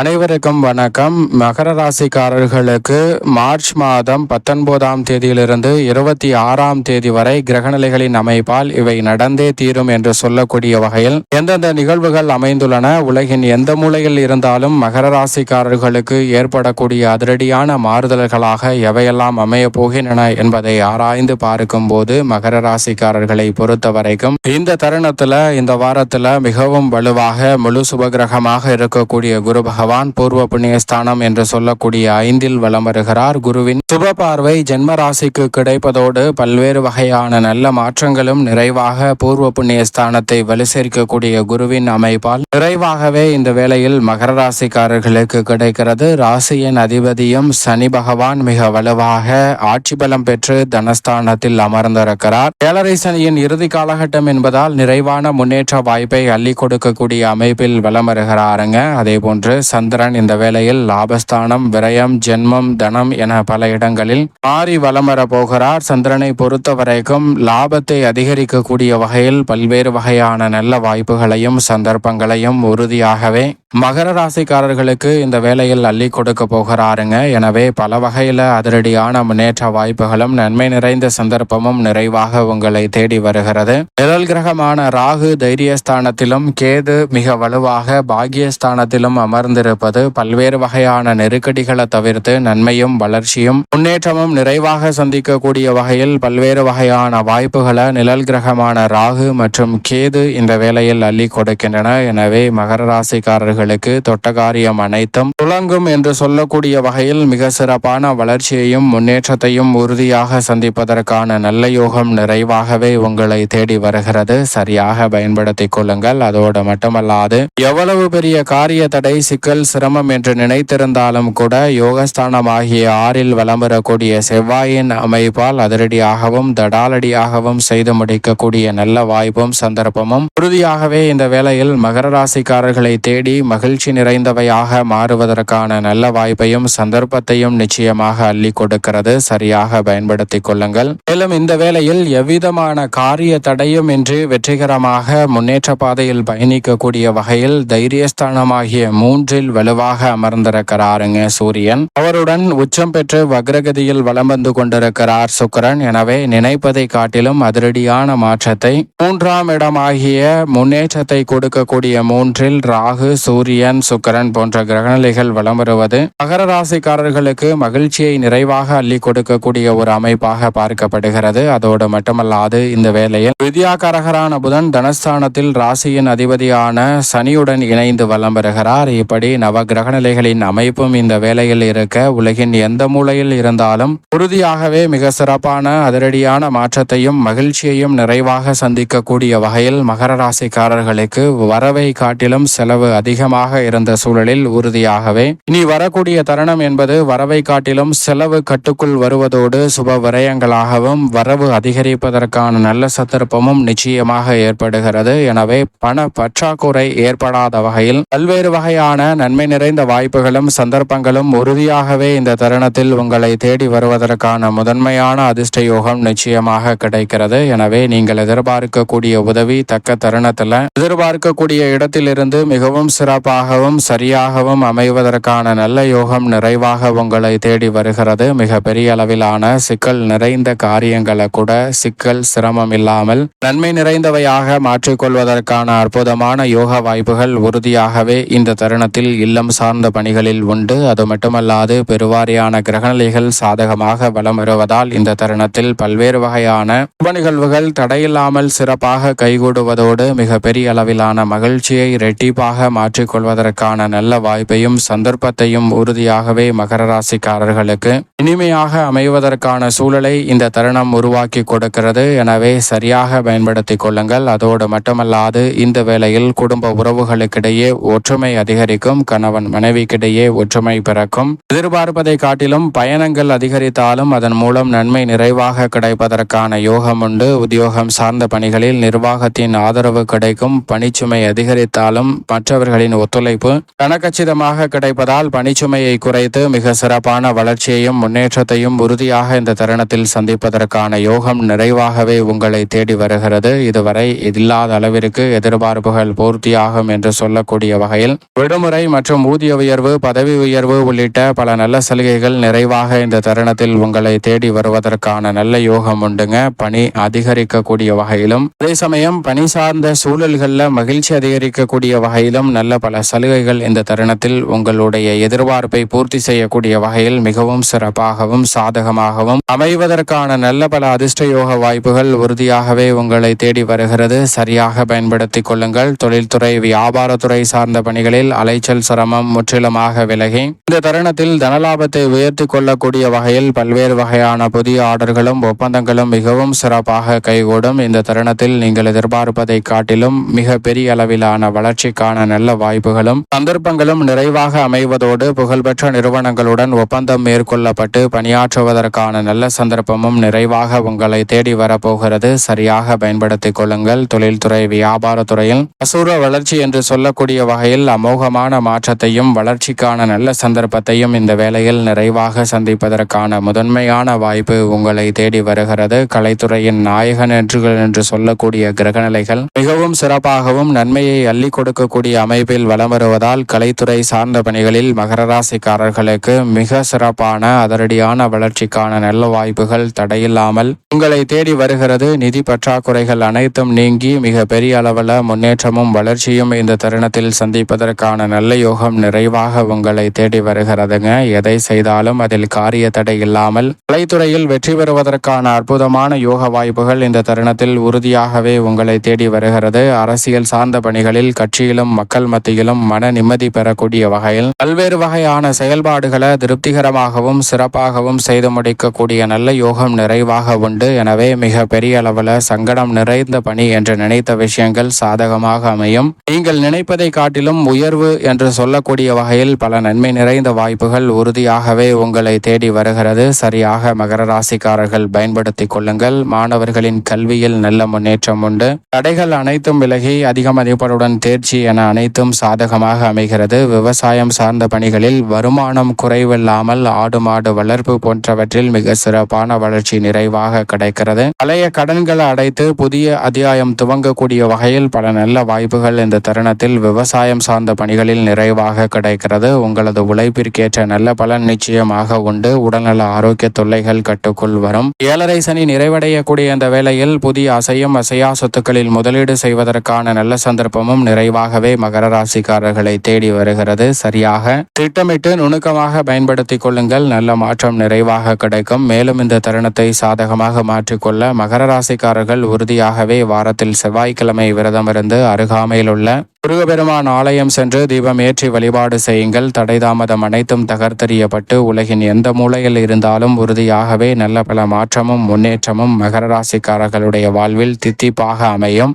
அனைவருக்கும் வணக்கம். மகர ராசிக்காரர்களுக்கு மார்ச் மாதம் 19ஆம் தேதியிலிருந்து 26ஆம் தேதி வரை கிரகநிலைகளின் அமைப்பால் இவை நடந்தே தீரும் என்று சொல்லக்கூடிய வகையில் எந்தெந்த நிகழ்வுகள் அமைந்துள்ளன, உலகின் எந்த மூலையில் இருந்தாலும் மகர ராசிக்காரர்களுக்கு ஏற்படக்கூடிய அதிரடியான மாறுதல்களாக எவையெல்லாம் அமைய போகின்றன என்பதை ஆராய்ந்து பார்க்கும் போது மகர ராசிக்காரர்களை பொறுத்த வரைக்கும் இந்த தருணத்துல இந்த வாரத்துல மிகவும் வலுவாக முழு சுபகிரகமாக இருக்கக்கூடிய குரு பகவான் பூர்வ புண்ணியஸ்தானம் என்று சொல்லக்கூடிய 5இல் வலம் வருகிறார். குருவின் சுப பார்வை ஜென்ம ராசிக்கு கிடைப்பதோடு பல்வேறு வகையான நல்ல மாற்றங்களும் நிறைவாக பூர்வ புண்ணியஸ்தானத்தை வலு சேர்க்கக்கூடிய குருவின் அமைப்பால் நிறைவாகவே இந்த வேளையில் மகர ராசிக்காரர்களுக்கு கிடைக்கிறது. ராசியின் அதிபதியும் சனி பகவான் மிக வலுவாக ஆட்சி பலம் பெற்று தனஸ்தானத்தில் அமர்ந்திருக்கிறார். ஏழரை சனியின் இறுதி காலகட்டம் என்பதால் நிறைவான முன்னேற்ற வாய்ப்பை அள்ளி கொடுக்கக்கூடிய அமைப்பில் வலம் வருகிறாருங்க. அதே போன்று சந்திரன் இந்த வேளையில் லாபஸ்தானம், விரயம், ஜென்மம், தனம் என பல இடங்களில் மாறி வலம் வர போகிறார். சந்திரனை பொறுத்த வரைக்கும் லாபத்தை அதிகரிக்கக்கூடிய வகையில் பல்வேறு வகையான நல்ல வாய்ப்புகளையும் சந்தர்ப்பங்களையும் உறுதியாகவே மகர ராசிக்காரர்களுக்கு இந்த வேளையில் அள்ளி கொடுக்க போகிறாருங்க. எனவே பல வகையில அதிரடியான முன்னேற்ற வாய்ப்புகளும் நன்மை நிறைந்த சந்தர்ப்பமும் நிறைவாக உங்களை தேடி வருகிறது. நிழல் கிரகமான ராகு தைரியஸ்தானத்திலும் கேது மிக வலுவாக பாகியஸ்தானத்திலும் அமர்ந்திருப்பது பல்வேறு வகையான நெருக்கடிகளை தவிர்த்து நன்மையும் வளர்ச்சியும் முன்னேற்றமும் நிறைவாக சந்திக்கக்கூடிய வகையில் பல்வேறு வகையான வாய்ப்புகளை நிழல் கிரகமான ராகு மற்றும் கேது இந்த வேளையில் அள்ளி கொடுக்கின்றன. எனவே மகர ராசிக்காரர்களுக்கு தொட்ட காரியம் அனைத்தும் துலங்கும் என்று சொல்லக்கூடிய வகையில் மிக சிறப்பான வளர்ச்சியையும் முன்னேற்றத்தையும் உறுதியாக சந்திப்பதற்கான நல்ல யோகம் நிறைவாகவே உங்களை தேடி வருகிறது. சரியாக பயன்படுத்திக் கொள்ளுங்கள். அதோடு மட்டுமல்லாது எவ்வளவு பெரிய காரிய தடை, சிக்கல், சிரமம் என்று நினைத்திருந்தாலும் கூட யோகஸ்தானம் ஆகிய 6இல் வலம் வரக்கூடிய செவ்வாயின் அமைப்பால் அதிரடியாகவும் தடாலடியாகவும் செய்து முடிக்கக்கூடிய நல்ல வாய்ப்பும் சந்தர்ப்பமும் உறுதியாகவே இந்த வேளையில் மகர ராசிக்காரர்களை தேடி மகிழ்ச்சி நிறைந்தவையாக மாறுவதற்கான நல்ல வாய்ப்பையும் சந்தர்ப்பத்தையும் நிச்சயமாக அள்ளி கொடுக்கிறது. சரியாக பயன்படுத்திக் கொள்ளுங்கள். மேலும் இந்த வேளையில் எவ்விதமான காரிய தடையும் இன்றி வெற்றிகரமாக முன்னேற்ற பாதையில் பயணிக்கக்கூடிய வகையில் தைரியஸ்தானமாகிய 3இல் வலுவாக அமர்ந்திருக்கிறாருங்க சூரியன். அவருடன் உச்சம் பெற்று வக்ரகதியில் வலம் வந்து கொண்டிருக்கிறார் சுக்கிரன். எனவே நினைப்பதை காட்டிலும் அதிரடியான மாற்றத்தை 3ஆம் இடமாகிய முன்னேற்றத்தை கொடுக்கக்கூடிய 3இல் ராகு, சூரியன், சுக்கிரன் போன்ற கிரகநிலைகள் வலம் வருவது மகர ராசிக்காரர்களுக்கு மகிழ்ச்சியை நிறைவாக அள்ளி கொடுக்கக்கூடிய ஒரு அமைப்பாக பார்க்கப்படுகிறது. அதோடு மட்டுமல்லாது இந்த வேளையில் வித்யாகாரகரான புதன் தனஸ்தானத்தில் ராசியின் அதிபதியான சனியுடன் இணைந்து வலம் வருகிறார். இப்படி நவ கிரகநிலைகளின் அமைப்பும் இந்த வேளையில் இருக்க உலகின் எந்த மூலையில் இருந்தாலும் உறுதியாகவே மிக சிறப்பான அதிரடியான மாற்றத்தையும் மகிழ்ச்சியையும் நிறைவாக சந்திக்கக்கூடிய வகையில் மகர ராசிக்காரர்களுக்கு வரவை காட்டிலும் செலவு அதிகமாக இருந்த சூழலில் உறுதியாகவே இனி வரக்கூடிய தருணம் என்பது வரவை காட்டிலும் செலவு கட்டுக்குள் வருவதோடு சுப விரயங்களாகவும் வரவு அதிகரிப்பதற்கான நல்ல சந்தர்ப்பமும் நிச்சயமாக ஏற்படுகிறது. எனவே பண பற்றாக்குறை ஏற்படாத வகையில் பல்வேறு வகையான நன்மை நிறைந்த வாய்ப்புகளும் சந்தர்ப்பங்களும் உறுதியாகவே இந்த தருணத்தில் உங்களை தேடி வருவதற்கான முதன்மையான அதிர்ஷ்ட யோகம் நிச்சயமாக கிடைக்கிறது. எனவே நீங்கள் எதிர்பார்க்கக்கூடிய உதவி தக்க தருணத்தில் எதிர்பார்க்கக்கூடிய இடத்திலிருந்து மிகவும் சிறப்பாகவும் சரியாகவும் அமைவதற்கான நல்ல யோகம் நிறைவாக உங்களை தேடி வருகிறது. மிக பெரிய அளவிலான சிக்கல் நிறைந்த காரியங்களை கூட சிக்கல் சிரமம் இல்லாமல் நன்மை நிறைந்தவையாக மாற்றிக்கொள்வதற்கான அற்புதமான யோக வாய்ப்புகள் உறுதியாகவே இந்த தருணத்தில் இல்லம் சார்ந்த பணிகளில் உண்டு. அது மட்டுமல்லாது பெருவாரியான கிரகநிலைகள் சாதகமாக வலம் வருவதால் இந்த தருணத்தில் பல்வேறு வகையான சுப நிகழ்வுகள் தடையில்லாமல் சிறப்பாக கைகூடுவதோடு மிக பெரிய அளவிலான மகிழ்ச்சியை இரட்டிப்பாக மாற்றிக்கொள்வதற்கான நல்ல வாய்ப்பையும் சந்தர்ப்பத்தையும் உறுதியாகவே மகர ராசிக்காரர்களுக்கு இனிமையாக அமைவதற்கான சூழலை இந்த தருணம் உருவாக்கி கொடுக்கிறது. எனவே சரியாக பயன்படுத்திக் கொள்ளுங்கள். அதோடு மட்டுமல்லாது இந்த வேளையில் குடும்ப உறவுகளுக்கிடையே ஒற்றுமை அதிகரிக்கும். கணவன் மனைவிக்கிடையே ஒற்றுமை பிறக்கும். எதிர்பார்ப்பதை காட்டிலும் பயணங்கள் அதிகரித்தாலும் அதன் மூலம் நன்மை நிறைவாக கிடைப்பதற்கான யோகம் உண்டு. உத்தியோகம் சார்ந்த பணிகளில் நிர்வாகத்தின் ஆதரவு கிடைக்கும். பணிச்சுமை அதிகரித்தாலும் மற்றவர்களின் ஒத்துழைப்பு கனகச்சிதமாக கிடைப்பதால் பணிச்சுமையை குறைத்து மிக சிறப்பான வளர்ச்சியையும் முன்னேற்றத்தையும் உறுதியாக இந்த தருணத்தில் சந்திப்பதற்கான யோகம் நிறைவாகவே உங்களை தேடி வருகிறது. இதுவரை இல்லாத அளவிற்கு எதிர்பார்ப்புகள் பூர்த்தியாகும் என்று சொல்லக்கூடிய வகையில் விடுமுறை மற்றும் ஊதிய உயர்வு, பதவி உயர்வு உள்ளிட்ட பல நல்ல சலுகைகள் நிறைவாக இந்த தருணத்தில் உங்களை தேடி வருவதற்கான நல்ல யோகம் உண்டுங்க. பணி அதிகரிக்கக்கூடிய வகையிலும், அதே சமயம் பணி சார்ந்த சூழல்களில் மகிழ்ச்சி அதிகரிக்கக்கூடிய வகையிலும் நல்ல பல சலுகைகள் இந்த தருணத்தில் உங்களுடைய எதிர்பார்ப்பை பூர்த்தி செய்யக்கூடிய வகையில் மிகவும் சிறப்பாகவும் சாதகமாகவும் அமைவதற்கான நல்ல பல அதிர்ஷ்ட யோக வாய்ப்புகள் உறுதியாகவே உங்களை தேடி வருகிறது. சரியாக பயன்படுத்திக் கொள்ளுங்கள். தொழில்துறை, வியாபாரத்துறை சார்ந்த பணிகளில் அலைச்சல் சிரமம் முற்றிலுமாக விலகி இந்த தருணத்தில் தனலாபத்தை உயர்த்தி கொள்ளக்கூடிய வகையில் பல்வேறு வகையான புதிய ஆர்டர்களும் ஒப்பந்தங்களும் மிகவும் சிறப்பாக கைகூடும். இந்த தருணத்தில் நீங்கள் எதிர்பார்ப்பதை காட்டிலும் மிக பெரிய அளவிலான வளர்ச்சிக்கான நல்ல வாய்ப்புகளும் சந்தர்ப்பங்களும் நிறைவாக அமைவதோடு புகழ்பெற்ற நிறுவனங்களுடன் ஒப்பந்தம் மேற்கொள்ளப்பட்டு பணியாற்றுவதற்கான நல்ல சந்தர்ப்பமும் நிறைவாக உங்களை தேடி வரப்போகிறது. சரியாக பயன்படுத்திக் கொள்ளுங்கள். தொழில்துறை, வியாபாரத்துறையில் அசூர வளர்ச்சி என்று சொல்லக்கூடிய வகையில் அமோகமான மாற்றத்தையும் வளர்ச்சிக்கான நல்ல சந்தர்ப்பத்தையும் இந்த வேளையில் நிறைவாக சந்திப்பதற்கான முதன்மையான வாய்ப்பு உங்களை தேடி வருகிறது. கலைத்துறையின் நாயகன் என்று சொல்லக்கூடிய கிரகநிலைகள் மிகவும் சிறப்பாகவும் நன்மையை அள்ளி கொடுக்கக்கூடிய அமைப்பில் வலம் வருவதால் கலைத்துறை சார்ந்த பணிகளில் மகர ராசிக்காரர்களுக்கு மிக சிறப்பான அதிரடியான வளர்ச்சிக்கான நல்ல வாய்ப்புகள் தடையில்லாமல் உங்களை தேடி வருகிறது. நிதி பற்றாக்குறைகள் அனைத்தும் நீங்கி மிக பெரிய அளவில் முன்னேற்றமும் வளர்ச்சியும் இந்த தருணத்தில் சந்திப்பதற்கான நல்ல யோகம் நிறைவாக உங்களை தேடி வருகிறதுங்க. எதை செய்தாலும் அதில் காரிய தடை இல்லாமல் கலைத்துறையில் வெற்றி பெறுவதற்கான அற்புதமான யோக வாய்ப்புகள் இந்த தருணத்தில் உறுதியாகவே உங்களை தேடி வருகிறது. அரசியல் சார்ந்த பணிகளில் கட்சியிலும் மக்கள் மத்தியிலும் மன நிம்மதி பெறக்கூடிய வகையில் பல்வேறு வகையான செயல்பாடுகளை திருப்திகரமாகவும் சிறப்பாகவும் செய்து முடிக்கக்கூடிய நல்ல யோகம் நிறைவாக உண்டு. எனவே மிக பெரிய அளவில் சங்கடம் நிறைந்த பணி என்று நினைத்த விஷயங்கள் சாதகமாக அமையும். நீங்கள் நினைப்பதை காட்டிலும் உயர்வு என்று சொல்லக்கூடிய வகையில் பல நன்மை நிறைந்த வாய்ப்புகள் உறுதியாகவே உங்களை தேடி வருகிறது. சரியாக மகர ராசிக்காரர்கள் பயன்படுத்திக் கொள்ளுங்கள். மாணவர்களின் கல்வியில் நல்ல முன்னேற்றம் உண்டு. தடைகள் அனைத்தும் விலகி அதிக மதிப்பெண்ணுடன் தேர்ச்சி என அனைத்தும் சாதகமாக அமைகிறது. விவசாயம் சார்ந்த பணிகளில் வருமானம் குறைவில்லாமல் ஆடு மாடு வளர்ப்பு போன்றவற்றில் மிக சிறப்பான வளர்ச்சி நிறைவாக கிடைக்கிறது. பழைய கடன்களை அடைத்து புதிய அத்தியாயம் துவங்கக்கூடிய வகையில் பல நல்ல வாய்ப்புகள் இந்த தருணத்தில் விவசாயம் சார்ந்த பணிகளில் நிறைவாக கிடைக்கிறது. உங்களது உழைப்பிற்கேற்ற நல்ல பலன் நிச்சயமாக உண்டு. உடல்நல ஆரோக்கிய தொல்லைகள் கட்டுக்குள் வரும். 7.5 சனி நிறைவடையக்கூடிய இந்த வேளையில் புதிய அசையும் அசையா சொத்துக்களில் முதலீடு செய்வதற்கான நல்ல சந்தர்ப்பமும் நிறைவாகவே மகர ராசிக்காரர்களை தேடி வருகிறது. சரியாக திட்டமிட்டு நுணுக்கமாக பயன்படுத்திக் கொள்ளுங்கள். நல்ல மாற்றம் நிறைவாக கிடைக்கும். மேலும் இந்த தருணத்தை சாதகமாக மாற்றிக்கொள்ள மகர ராசிக்காரர்கள் உறுதியாகவே வாரத்தில் செவ்வாய்க்கிழமை விரதமிருந்து அருகாமையில் உள்ள முருகப்பெருமான் ஆலயம் சென்று தீபம் ஏற்றி வழிபாடு செய்யுங்கள். தடை தாமதம் அனைத்தும் தகர்த்தெறியப்பட்டு உலகின் எந்த மூலையில் இருந்தாலும் உறுதியாகவே நல்ல பல மாற்றமும் முன்னேற்றமும் மகர ராசிக்காரர்களுடைய வாழ்வில் தித்திப்பாக அமையும்.